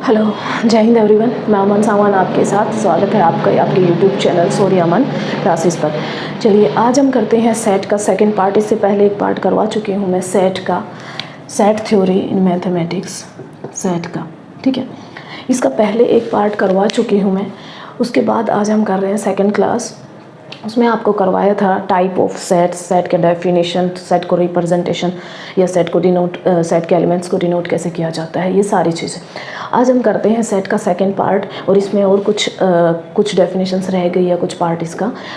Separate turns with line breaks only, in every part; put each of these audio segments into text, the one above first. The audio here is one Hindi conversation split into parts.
हेलो, जय हिंद एवरीवन। मैं अमन सामान आपके साथ स्वागत है आपका आपके यूट्यूब चैनल सॉरी अमन क्लासेस पर। चलिए आज हम करते हैं सेट का सेकंड पार्ट। इससे पहले एक पार्ट करवा चुकी हूँ मैं सेट का, set theory in mathematics, set का, ठीक है। इसका पहले एक पार्ट करवा चुकी हूँ मैं। उसके बाद आज हम कर रहे हैं सेकंड क्लास। उसमें आपको करवाया था टाइप ऑफ सेट, सेट के डेफिनेशन, सेट को रिप्रेजेंटेशन या सेट को डिनोट, सेट के एलिमेंट्स को डिनोट कैसे किया जाता है, ये सारी चीज़ें आज हम करते हैं सेट का सेकंड पार्ट। और इसमें और कुछ डेफिनेशंस रह गई या कुछ पार्ट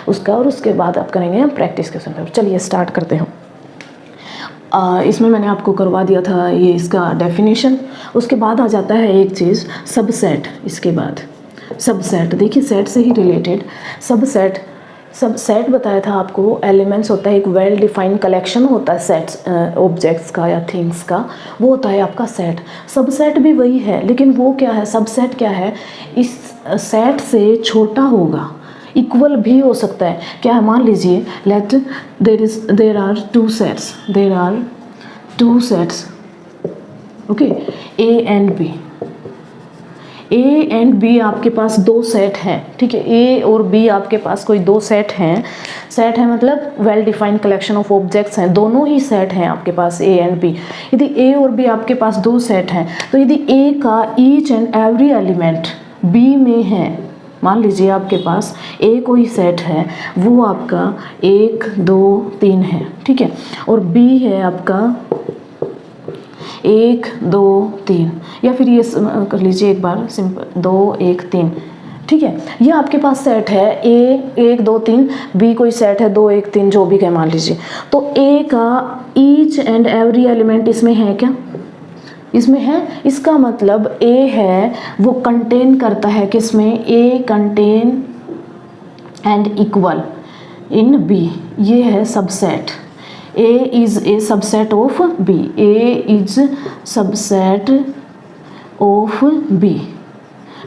उसका और उसके बाद आप करेंगे हम प्रैक्टिस के समय। चलिए स्टार्ट करते हैं। इसमें मैंने आपको करवा दिया था ये इसका डेफिनेशन। उसके बाद आ जाता है एक चीज़ सबसेट। इसके बाद सबसेट, देखिए सेट से ही रिलेटेड सबसेट बताया था आपको। एलिमेंट्स होता है एक वेल डिफाइंड कलेक्शन होता है सेट्स, ऑब्जेक्ट्स का या थिंग्स का, वो होता है आपका सेट। सबसेट भी वही है, लेकिन वो क्या है, सबसेट क्या है, इस सेट से छोटा होगा, इक्वल भी हो सकता है। क्या है, मान लीजिए let there are two sets okay, A and B आपके पास दो सेट हैं, ठीक है। ए और बी आपके पास कोई दो सेट हैं। सेट है मतलब well defined collection of objects हैं, दोनों ही सेट हैं आपके पास ए एंड बी। यदि ए और बी आपके पास दो सेट हैं, तो यदि ए का each and every element B में है, मान लीजिए आपके पास ए कोई सेट है, वो आपका 1 2 3 है, ठीक है, और बी है आपका 1 2 3, या फिर ये कर लीजिए एक बार सिंपल 2 1 3, ठीक है। ये आपके पास सेट है ए 1 2 3, बी कोई सेट है 2 1 3, जो भी है मान लीजिए। तो ए का ईच एंड एवरी एलिमेंट इसमें है क्या, इसमें है। इसका मतलब ए है वो कंटेन करता है किसमें, A contain and equal in B, ये है subset. A is a subset of B. A is subset of B.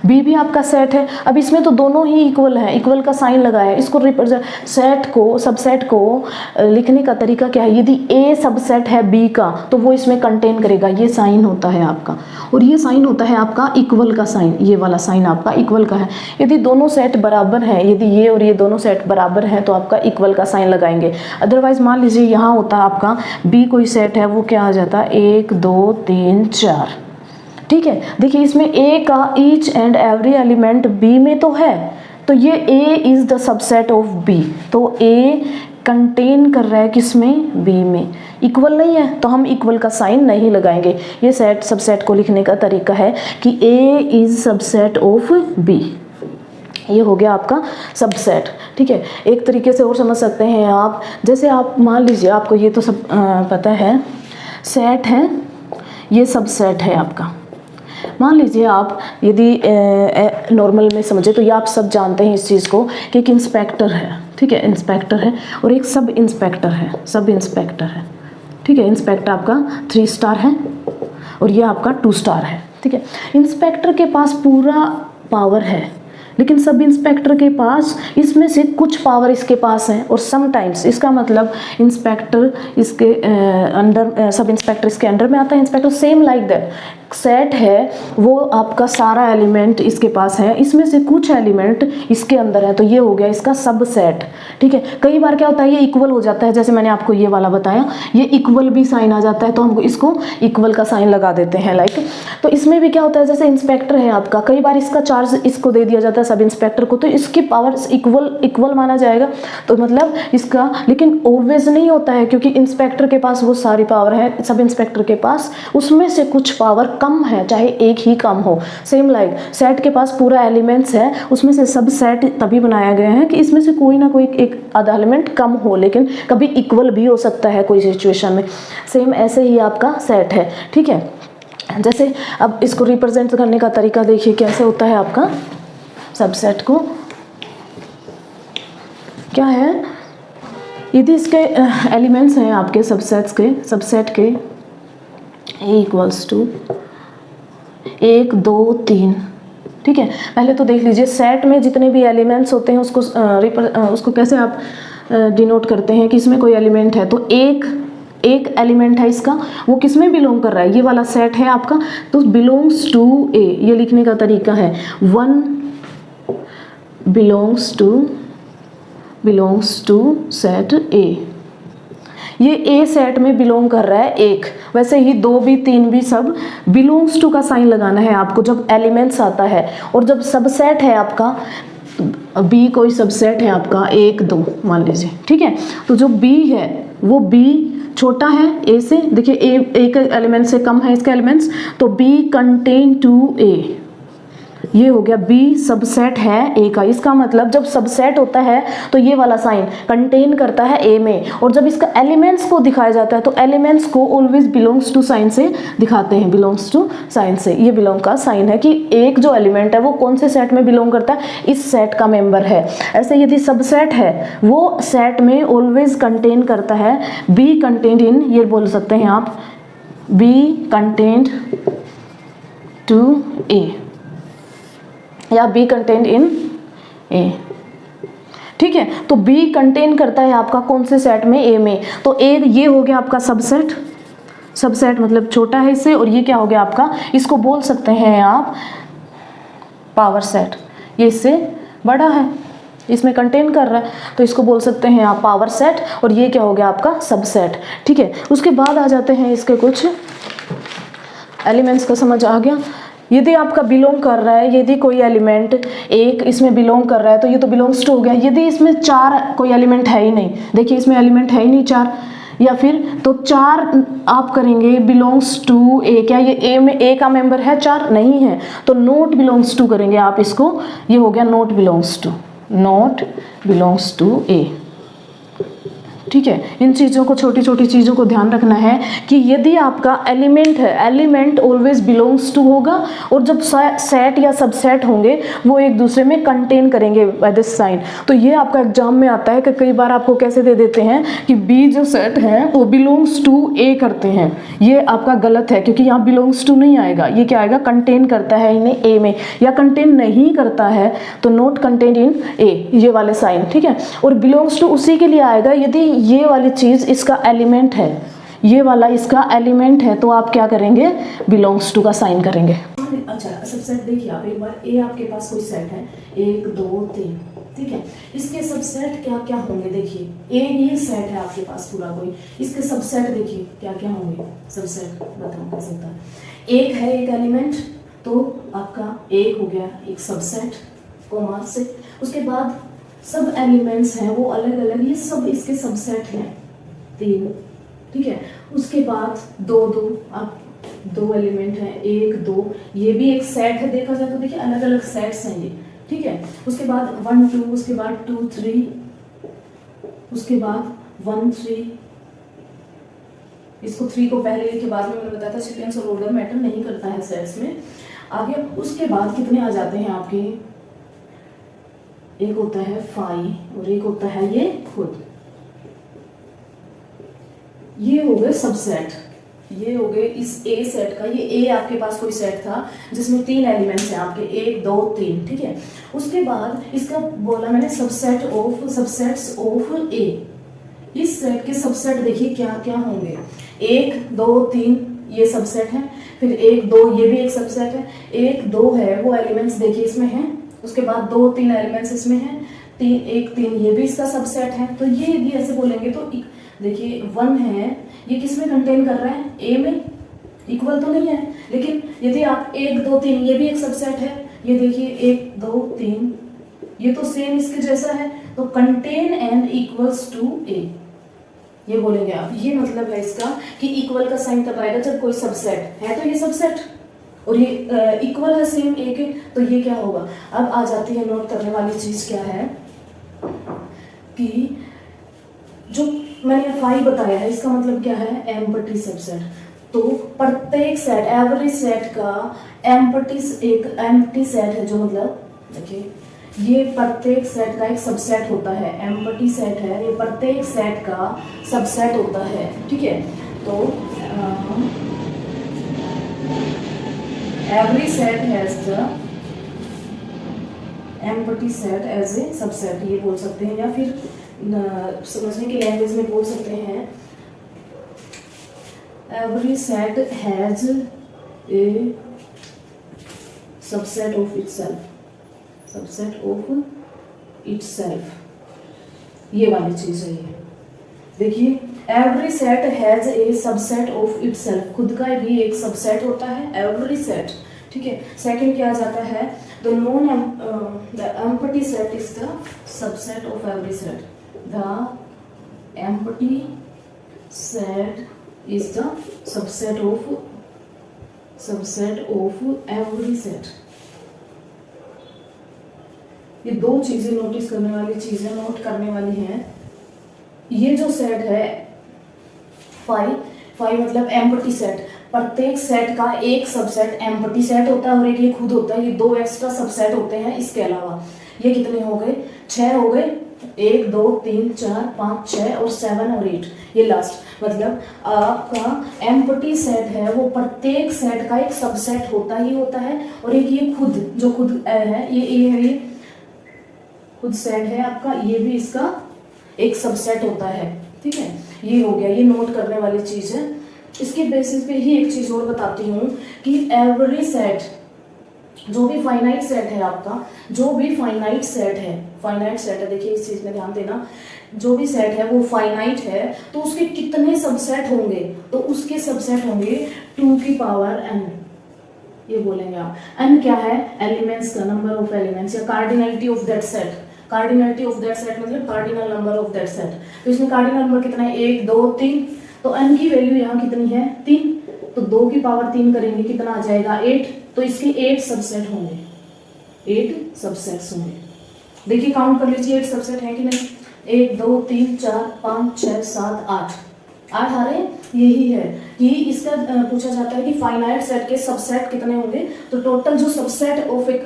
B भी आपका सेट है। अब इसमें तो दोनों ही इक्वल है, इक्वल का साइन लगाया है। इसको रिप्रेजेंट सेट को, सबसेट को लिखने का तरीका क्या है, यदि ए सबसेट है बी का तो वो इसमें कंटेन करेगा, ये साइन होता है आपका। और ये साइन होता है आपका इक्वल का साइन, ये वाला साइन आपका इक्वल का है। यदि दोनों सेट बराबर हैं, यदि ये और ये दोनों सेट बराबर हैं तो आपका इक्वल का साइन लगाएंगे। अदरवाइज मान लीजिए यहाँ होता आपका बी कोई सेट है, वो क्या आ जाता 1 2 3 4, ठीक है। देखिए इसमें ए का each and every element B में तो है, तो ये A is the subset of B, तो ए कंटेन कर रहा है किसमें, बी में। इक्वल नहीं है तो हम इक्वल का साइन नहीं लगाएंगे। ये सेट सबसेट को लिखने का तरीका है कि ए इज सबसेट ऑफ बी, ये हो गया आपका सबसेट, ठीक है। एक तरीके से और समझ सकते हैं आप, जैसे आप मान लीजिए आपको ये तो सब पता है, सेट है, ये सबसेट है आपका। मान लीजिए आप यदि नॉर्मल में समझे तो ये आप सब जानते हैं इस चीज़ को कि एक इंस्पेक्टर है, ठीक है, इंस्पेक्टर है, और एक सब इंस्पेक्टर है, ठीक है। इंस्पेक्टर आपका 3 स्टार है और ये आपका 2 स्टार है, ठीक है। इंस्पेक्टर के पास पूरा पावर है, लेकिन सब इंस्पेक्टर के पास इसमें से कुछ पावर इसके पास है। और समटाइम्स इसका मतलब इंस्पेक्टर इसके अंडर, सब इंस्पेक्टर इसके अंडर में आता है, inspector same like that. Set है वो आपका सारा एलिमेंट इसके पास है, इसमें से कुछ एलिमेंट इसके अंदर है, तो ये हो गया इसका सब सेट, ठीक है। कई बार क्या होता है ये इक्वल हो जाता है, जैसे मैंने आपको ये वाला बताया, ये इक्वल भी साइन आ जाता है, तो हम इसको इक्वल का साइन लगा देते हैं लाइक। तो इसमें भी क्या होता है, जैसे इंस्पेक्टर है आपका, कई बार इसका चार्ज इसको दे दिया जाता है सब इंस्पेक्टर को, तो इसकी पावर इक्वल माना जाएगा, तो मतलब इसका, लेकिन ऑलवेज नहीं होता है, क्योंकि इंस्पेक्टर के पास वो सारी पावर है, सब इंस्पेक्टर के पास उसमें से कुछ पावर कम है, चाहे एक ही कम हो। सेम लाइक सेट के पास पूरा एलिमेंट्स है, उसमें से सब सेट तभी बनाया गया है कि इसमें से कोई ना कोई एक आधा एलिमेंट कम हो, लेकिन कभी इक्वल भी हो सकता है कोई सिचुएशन में। सेम ऐसे ही आपका सेट है, ठीक है। जैसे अब इसको रिप्रेजेंट करने का तरीका देखिए कैसे होता है आपका सबसेट को, क्या है, यदि इसके एलिमेंट्स हैं आपके सबसेट के ए इक्वल्स टू 1 2 3, ठीक है। पहले तो देख लीजिए सेट में जितने भी एलिमेंट्स होते हैं उसको कैसे आप डिनोट करते हैं कि इसमें कोई एलिमेंट है, तो 1 एक एलिमेंट है इसका, वो किस में बिलोंग कर रहा है, ये वाला सेट है आपका, तो बिलोंग्स टू ए, ये लिखने का तरीका है 1 बिलोंग्स टू सेट ए। ये ए सेट में बिलोंग कर रहा है एक, वैसे ही 2 भी 3 भी सब बिलोंग्स टू का साइन लगाना है आपको जब एलिमेंट्स आता है। और जब सबसेट है आपका, बी कोई सबसेट है आपका 1 2 मान लीजिए, ठीक है, तो जो बी है वो बी छोटा है ए से, देखिए ए एक एलिमेंट से कम है इसके एलिमेंट्स, तो बी कंटेन टू ए, ये हो गया बी सबसेट है ए का। इसका मतलब जब सबसेट होता है तो ये वाला साइन कंटेन करता है ए में, और जब इसका एलिमेंट्स को दिखाया जाता है तो एलिमेंट्स को ऑलवेज बिलोंग्स टू साइन से दिखाते हैं, बिलोंग्स टू साइन से। ये बिलोंग का साइन है कि एक जो एलिमेंट है वो कौन से सेट में बिलोंग करता है, इस सेट का मेंबर है। ऐसे यदि सबसेट है वो सेट में ऑलवेज कंटेन करता है बी कंटेंड इन, ये बोल सकते हैं आप बी कंटेंड टू ए या बी कंटेंट इन ए, ठीक है। तो बी कंटेन करता है आपका कौन से सेट में, ए में, तो ए ये हो गया आपका सबसेट, सबसेट मतलब छोटा है इससे, और ये क्या हो गया आपका, इसको बोल सकते हैं आप पावर सेट, ये इससे बड़ा है, इसमें कंटेन कर रहा है, तो इसको बोल सकते हैं आप पावर सेट, और ये क्या हो गया आपका सबसेट, ठीक है। उसके बाद आ जाते हैं इसके कुछ एलिमेंट्स का समझ आ गया। यदि आपका बिलोंग कर रहा है, यदि कोई एलिमेंट एक इसमें बिलोंग कर रहा है तो ये तो बिलोंग्स टू हो गया। यदि इसमें 4 कोई एलिमेंट है ही नहीं, देखिए इसमें एलिमेंट है ही नहीं 4, या फिर तो 4 आप करेंगे बिलोंग्स टू ए, क्या ये ए में ए का मेंबर है, 4 नहीं है, तो नॉट बिलोंग्स टू करेंगे आप इसको, ये हो गया नॉट बिलोंग्स टू ए, ठीक है। इन चीज़ों को, छोटी छोटी चीज़ों को ध्यान रखना है कि यदि आपका एलिमेंट है, एलिमेंट ऑलवेज बिलोंग्स टू होगा, और जब सेट या सबसेट होंगे वो एक दूसरे में कंटेन करेंगे बाय दिस साइन। तो ये आपका एग्जाम में आता है कि कई बार आपको कैसे दे देते हैं कि बी जो सेट है वो बिलोंग्स टू ए करते हैं, ये आपका गलत है, क्योंकि यहाँ बिलोंग्स टू नहीं आएगा, ये क्या आएगा, कंटेन करता है इन्हें ए में, या कंटेन नहीं करता है तो नॉट कंटेन इन ए, ये वाले साइन, ठीक है। और बिलोंग्स टू उसी के लिए आएगा यदि ये वाली चीज़ इसका एलिमेंट है, ये वाला इसका एलिमेंट है, तो आप क्या करेंगे, बिलोंग्स टू का साइन करेंगे। अच्छा सबसेट देखिए आप एक बार, ए आपके पास कोई सेट है 1 2 3, ठीक है, इसके सबसेट क्या क्या होंगे, देखिए ए ये सेट है आपके पास पूरा कोई, इसके सबसेट देखिए क्या क्या होंगे, सबसेट बताओ कैसे होता है। एक है एक एलिमेंट, तो आपका एक हो गया एक सबसेट कोमा से, उसके बाद सब एलिमेंट्स हैं वो अलग अलग, ये सब इसके सबसेट हैं 3, ठीक है। उसके बाद 2 2, आप 2 एलिमेंट हैं 1 2, ये भी एक सेट है, देखा जाए तो देखिए अलग अलग सेट्स हैं ये, ठीक है। उसके बाद 1 2, उसके बाद 2 3, उसके बाद 1 3, इसको 3 को पहले के बाद में मैंने बताया था सीक्वेंस और ऑर्डर मैटर नहीं करता है सेट्स में। आगे उसके बाद कितने आ जाते हैं आपके, एक होता है 5 और एक होता है ये खुद, ये हो गए सबसेट, ये हो गए इस ए सेट का। ये ए आपके पास कोई सेट था जिसमें 3 एलिमेंट्स हैं आपके 1 2 3, ठीक है। उसके बाद इसका बोला मैंने सबसेट्स ऑफ ए, इस सेट के सबसेट देखिए क्या क्या होंगे, 1 2 3 ये सबसेट है, फिर 1 2 ये भी एक सबसेट है, 1 2 है वो एलिमेंट्स देखिए इसमें हैं, उसके बाद 2 3 एलिमेंट्स इसमें हैं, 1 3 ये भी इसका सबसेट है। तो ये भी ऐसे बोलेंगे तो देखिए 1 है, ये किस में कंटेन कर रहा है, ए में, इक्वल तो नहीं है, लेकिन यदि आप 1 2 3 ये भी एक सबसेट है, ये देखिए 1 2 3 ये तो सेम इसके जैसा है, तो कंटेन एंड इक्वल्स टू ए, ये बोलेंगे आप। ये मतलब है इसका कि इक्वल का साइन तब आएगा जब कोई सबसेट है, तो ये सबसेट और ये इक्वल है सेम ए के, तो ये क्या होगा। अब आ जाती है नोट करने वाली चीज क्या है कि जो मैंने 5 बताया है इसका मतलब क्या है, एम्प्टी सबसेट। तो प्रत्येक सेट, एवरी सेट का एक एम्प्टी सेट है, जो मतलब देखिए ये प्रत्येक सेट का एक सबसेट होता है, एम्प्टी सेट है, ये प्रत्येक सेट का सबसेट होता है, ठीक है। तो every set has the empty set as a subset, ये बोल सकते हैं, या फिर समझने की लैंग्वेज में बोल सकते हैं every set has a subset of itself, subset of itself, ये वाली चीज है ये। देखिए every set has a subset of itself, खुद का भी एक सबसेट होता है एवरी सेट, ठीक है। सेकंड क्या आ जाता है, the known the empty set is the subset of every set, the empty set is the subset of every set. ये दो चीजें नोटिस करने वाली चीजें नोट करने वाली हैं। ये जो सेट है फाइव मतलब एम्प्टी सेट, प्रत्येक सेट का एक सबसेट एम्प्टी सेट होता है और एक ये खुद होता है, ये दो एक्स्ट्रा सबसेट होते हैं। इसके अलावा ये कितने हो गए, 6 हो गए, 1 2 3 4 5 6 और 7 और 8, ये लास्ट। मतलब आपका एम्प्टी सेट है वो प्रत्येक सेट का एक सबसेट होता ही होता है, और एक ये खुद जो खुद है ये खुद सेट है आपका, ये भी इसका एक सबसेट होता है, ठीक है। ये हो गया, ये नोट करने वाली चीज है। इसके बेसिस पे ही एक चीज और बताती हूँ कि एवरी सेट, जो भी फाइनाइट सेट है आपका, जो भी फाइनाइट सेट है, देखिए इस चीज में ध्यान देना, जो भी सेट है वो फाइनाइट है तो उसके कितने सबसेट होंगे, तो उसके सबसेट होंगे 2 की पावर n, ये बोलेंगे आप। n क्या है, एलिमेंट्स का, नंबर ऑफ एलिमेंट्स या cardinality of that set. Cardinality of that set मतलब cardinal number of that set. तो इसमें कार्डिनल नंबर कितना है, 1 2 3, तो n की वैल्यू यहाँ कितनी है 3, तो 2 की पावर 3 करेंगे कितना आ जाएगा 8, तो इसके 8 सबसेट होंगे, 8 सबसेट्स होंगे। देखिए काउंट कर लीजिए 8 सबसेट है कि नहीं, 1 2 3 4 5 6 7 8 आ रहे हैं। यही है कि इसका पूछा जाता है कि फाइनाइट सेट के सबसेट कितने होंगे, तो टोटल जो सबसेट ऑफ एक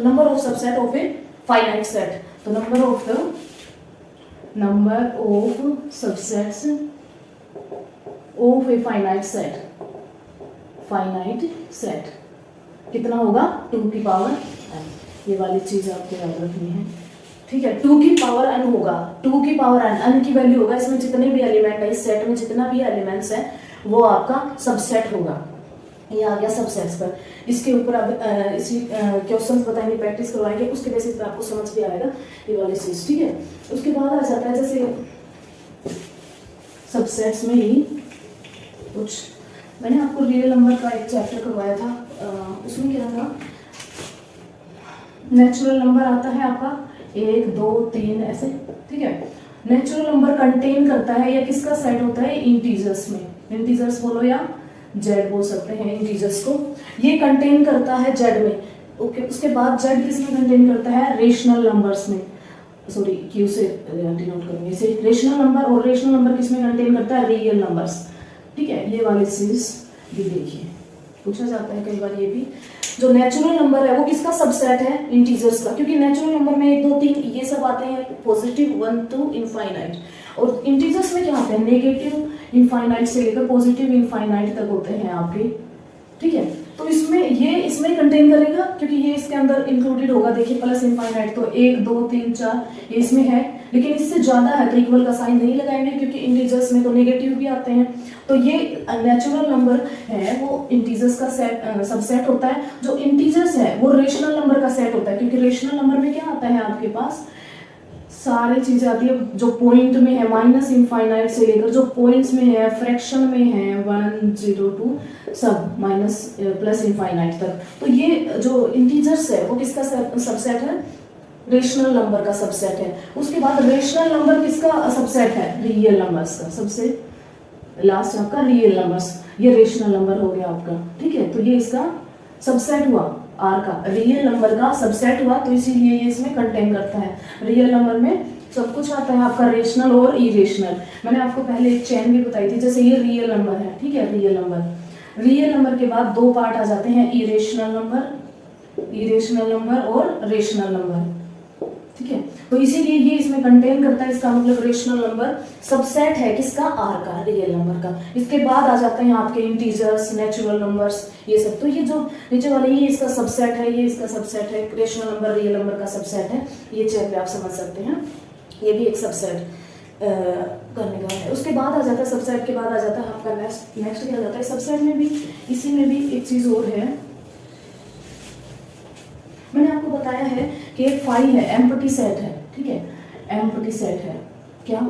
number of subset of a finite set, तो number of subsets of a finite set कितना होगा 2 की पावर n, ये वाली चीज आपको याद रखनी है, ठीक है। 2 की पावर n होगा, 2 की पावर n की वैल्यू होगा, इसमें जितने भी एलिमेंट है, इस सेट में जितना भी एलिमेंट्स है वो आपका सबसेट होगा। ये आ गया सबसेट्स पर। इसके ऊपर अब इसी क्वेश्चंस बताएंगे, प्रैक्टिस करवाएंगे, उसके बेसिस पे आपको समझ भी आएगा ये वाली चीज, ठीक है। उसके बाद आ जाता है जैसे सबसेट्स में ही कुछ, मैंने आपको रियल नंबर का एक चैप्टर करवाया था, उसमें क्या था, नेचुरल नंबर आता है आपका 1 2 3 ऐसे, ठीक है। नेचुरल नंबर कंटेन करता है या किसका सेट होता है, इंटीजर्स में, इंटीजर्स बोलो या जेड बोल सकते हैं इंटीजर्स को, ये कंटेन करता है जेड में, ओके। उसके बाद जेड किसमें कंटेन करता है, रेशनल नंबर्स में, सॉरी क्यू से डिनोट करेंगे इसे, रेशनल नंबर, और रेशनल नंबर किसमें कंटेन करता है, रियल नंबर्स, ठीक है। ये वाली चीज भी देखिए, पूछा जाता है कई बार ये भी। जो नेचुरल नंबर है वो किसका सबसेट है, इंटीजर्स का, क्योंकि नेचुरल नंबर में 1 2 3 ये सब आते हैं पॉजिटिव 1 to इनफाइनाइट, और इंटीजर्स में क्या आते हैं, नेगेटिव इनफाइनाइट से लेकर पॉजिटिव इनफाइनाइट तक होते हैं आपके, ठीक है। तो इसमें कंटेन करेगा क्योंकि ये इसके अंदर इंक्लूडेड होगा। देखिए प्लस इनफाइनाइट तो 1 2 3 4 ये इसमें है, लेकिन इससे ज्यादा है तो इक्वल का साइन नहीं लगाएंगे क्योंकि इंटीजर्स में तो नेगेटिव भी आते हैं। तो ये नेचुरल नंबर है वो इंटीजर्स का सबसेट होता है। जो इंटीजर्स है वो रेशनल नंबर का सेट होता है, क्योंकि रेशनल नंबर में क्या आता है आपके पास, सारी चीजें आती है जो पॉइंट में है, माइनस इनफाइनाइट से लेकर जो पॉइंट्स में है, फ्रैक्शन में है 1 0 2 सब माइनस प्लस इनफाइनाइट तक। तो ये जो इंटीजर्स है वो किसका सबसेट है, रेशनल नंबर का सबसेट है। उसके बाद रेशनल नंबर किसका सबसेट है, रियल नंबर्स का, सबसे लास्ट आपका रियल नंबर्स, ये रेशनल नंबर हो गया आपका, ठीक है। तो ये इसका सबसेट हुआ, आर का रियल नंबर का सबसेट हुआ, तो इसीलिए ये इसमें कंटेन करता है। रियल नंबर में सब कुछ आता है आपका, रेशनल और इरेशनल। मैंने आपको पहले एक चेन भी बताई थी, जैसे ये रियल नंबर है, ठीक है। रियल नंबर के बाद 2 पार्ट आ जाते हैं, इरेशनल नंबर और रेशनल नंबर, ठीक है। तो इसीलिए ये इसमें कंटेन करता है, इसका मतलब रेशनल नंबर सबसेट है किसका, आर का, रियल नंबर का। इसके बाद आ जाते हैं आपके इंटीजर्स, नेचुरल नंबर्स, ये सब। तो ये जो नीचे वाले ये इसका सबसेट है, ये इसका सबसेट है, रेशनल नंबर रियल नंबर का सबसेट है। ये चेयर पे आप समझ सकते हैं, ये भी एक सबसेट, करने का है। उसके बाद आ जाता है सबसेट के बाद आ जाता है आपका नेक्स्ट क्या आ जाता है सबसेट में भी, इसी में भी एक चीज़ और है। मैंने आपको बताया है कि एक फाई है, एम्प्टी सेट है, ठीक है, एम्प्टी सेट है, क्या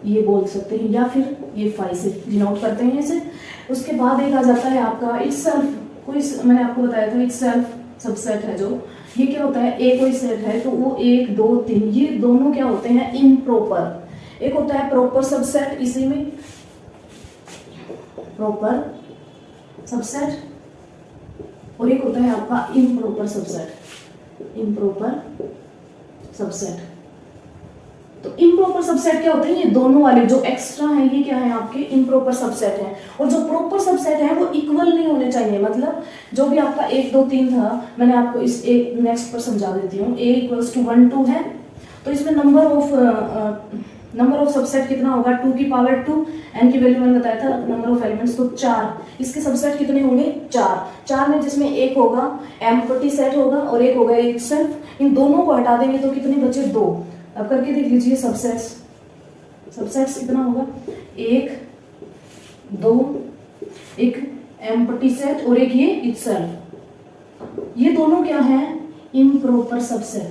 ये बोल सकते हैं या फिर ये फाई से डिनोट करते हैं इसे। उसके बाद एक आ जाता है आपका इटसेल्फ, कोई मैंने आपको बताया था इटसेल्फ सबसेट है जो, ये क्या होता है, ए कोई सेट है तो वो 1 2 3 ये दोनों क्या होते हैं इम्प्रॉपर। एक होता है प्रॉपर सबसेट, इसी में प्रॉपर सबसेट, और एक होता है आपका इम्प्रॉपर सबसेट, इम्प्रॉपर सबसेट। तो इम्प्रॉपर सबसेट क्या होते हैं, ये दोनों वाले जो एक्स्ट्रा हैं ये क्या है आपके इम्प्रॉपर सबसेट हैं। और जो प्रॉपर सबसेट है वो इक्वल नहीं होने चाहिए, मतलब जो भी आपका 1 2 3 था, मैंने आपको इस एक नेक्स्ट पर समझा देती हूँ। a = 1 2 है तो इसमें नंबर ऑफ सबसेट कितना होगा, 2 की पावर 2, n की वैल्यू मैंने बताया था, नंबर ऑफ एलिमेंट्स तो 4। इसके सबसेट कितने होंगे 4 में, जिसमें एक होगा एम्प्टी सेट होगा और एक होगा इटसेल्फ। इन दोनों को हटा देंगे तो कितने बचे 2। अब करके देख लीजिए सबसेट्स कितना होगा 1 2, एक एम्प्टी सेट और एक ये इटसेल्फ। ये दोनों क्या है इम्प्रॉपर सबसेट,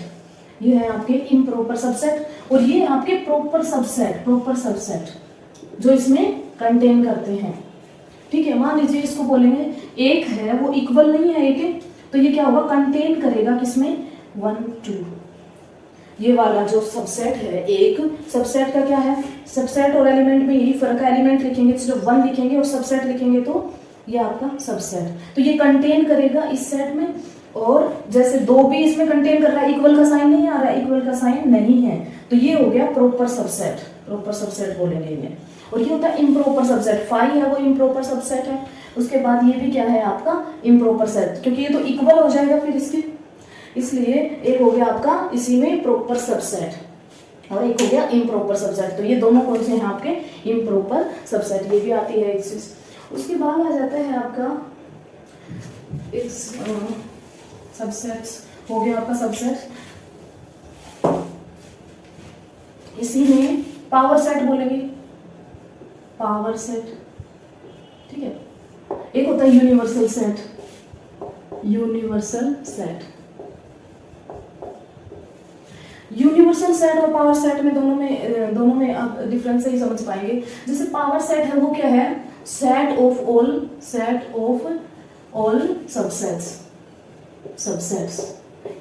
ये है आपके इम्प्रॉपर सबसेट और ये आपके प्रॉपर सबसेट जो इसमें कंटेन करते हैं, ठीक है। मान लीजिए इसको बोलेंगे एक है वो इक्वल नहीं है एक, तो ये क्या होगा कंटेन करेगा किसमें 1 2। ये वाला जो सबसेट है एक, सबसेट का क्या है, सबसेट और एलिमेंट में यही फर्क है, एलिमेंट लिखेंगे तो सिर्फ 1 लिखेंगे और सबसेट लिखेंगे तो ये आपका सबसेट, तो ये कंटेन करेगा इस सेट में। और जैसे 2 भी इसमें कंटेन कर रहा है, इक्वल का साइन नहीं आ रहा है, इक्वल का साइन नहीं है, तो ये हो गया प्रॉपर सबसेट बोलेंगे इन्हें। और ये होता है इम्प्रॉपर सबसेट, फाई है वो इम्प्रॉपर सबसेट है। उसके बाद ये भी क्या है आपका इम्प्रॉपर सेट, क्योंकि ये तो इक्वल हो जाएगा फिर इसके, इसलिए एक हो गया आपका इसी में प्रॉपर सबसेट और एक हो गया इम्प्रॉपर सबसेट। तो ये दोनों कौन से हैं आपके इम्प्रॉपर सबसेट, ये भी आती है एक चीज। उसके बाद आ जाता है आपका सबसेट्स, हो गया आपका सबसेट। इसी में पावर सेट बोलेंगे, पावर सेट, ठीक है। एक होता है यूनिवर्सल सेट, यूनिवर्सल सेट और पावर सेट में दोनों में आप डिफरेंस ही समझ पाएंगे। जैसे पावर सेट है वो क्या है, सेट ऑफ ऑल सबसेट्स।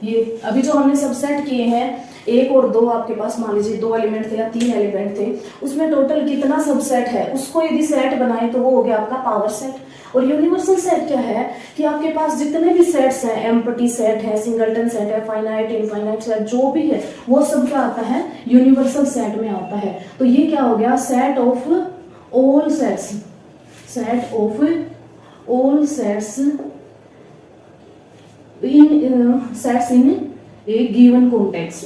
ये अभी जो हमने सबसेट किए हैं 1 और 2, आपके पास मान लीजिए 2 एलिमेंट थे या 3 एलिमेंट थे, उसमें टोटल कितना सबसेट है उसको यदि सेट बनाए तो वो हो गया आपका पावर सेट। और यूनिवर्सल सेट क्या है कि आपके पास जितने भी सेट्स हैं, एम्प्टी सेट है, सिंगलटन सेट है, फाइनाइट इनफाइनाइट सेट जो भी है वो सब क्या आता है यूनिवर्सल सेट में आता है। तो ये क्या हो गया set of all sets in a given context,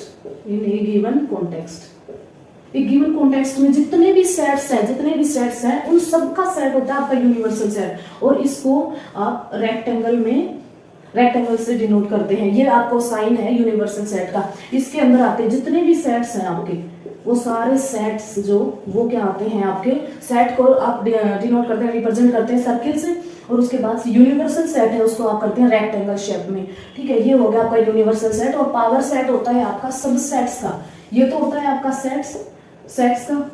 एक गिवन कॉन्टेक्स्ट में जितने भी सेट्स हैं उन सबका सेट होता है आपका यूनिवर्सल सेट। और इसको आप रेक्टेंगल से डिनोट करते हैं, ये आपको साइन है यूनिवर्सल सेट का। इसके अंदर आते हैं जितने भी सेट्स हैं आपके, वो सारे सेट्स जो वो क्या आते हैं आपके, सेट को आप डिनोट करते हैं, रिप्रेजेंट करते हैं सर्किल से। और उसके बाद यूनिवर्सल सेट है उसको आप करते हैं रेक्टेंगल शेप में, ठीक है। ये हो गया आपका यूनिवर्सल सेट। और पावर सेट होता है आपका सबसेट्स का, ये तो होता है आपका सेट्स का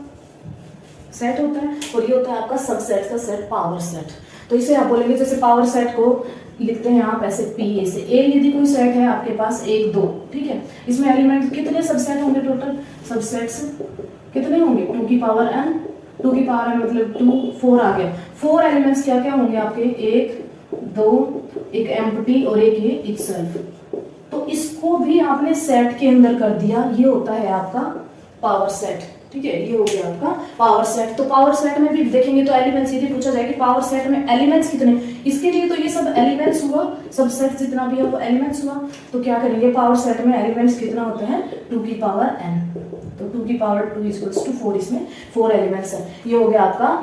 सेट होता है, और ये होता है आपका सबसेट्स का सेट, पावर सेट। तो इसे आप बोलेंगे, जैसे पावर सेट को लिखते हैं आप ऐसे पी ए से, ए यदि कोई सेट है आपके पास 1 2, ठीक है, इसमें एलिमेंट कितने सबसेट होंगे, टोटल सबसेट्स कितने होंगे 2 की पावर n, 2 की पावर n मतलब 2 4 आ गया। 4 एलिमेंट्स क्या क्या होंगे आपके, 1 2, एक एम्प्टी और एक ये इटसेल्फ। तो इसको भी आपने सेट के अंदर कर दिया, ये होता है आपका पावर सेट, ठीक है। ये हो गया आपका पावर सेट। तो पावर सेट में भी देखेंगे तो एलिमेंट्स यदि पूछा जाए कि पावर सेट में एलिमेंट्स कितने, इसके लिए तो ये सब एलिमेंट्स हुआ, सबसेट जितना भी है वो एलिमेंट्स हुआ। तो क्या करेंगे, पावर सेट में एलिमेंट्स कितना होते हैं 2 की पावर n, तो 2 की पावर 2 = 4, इसमें 4 एलिमेंट्स है। ये हो गया आपका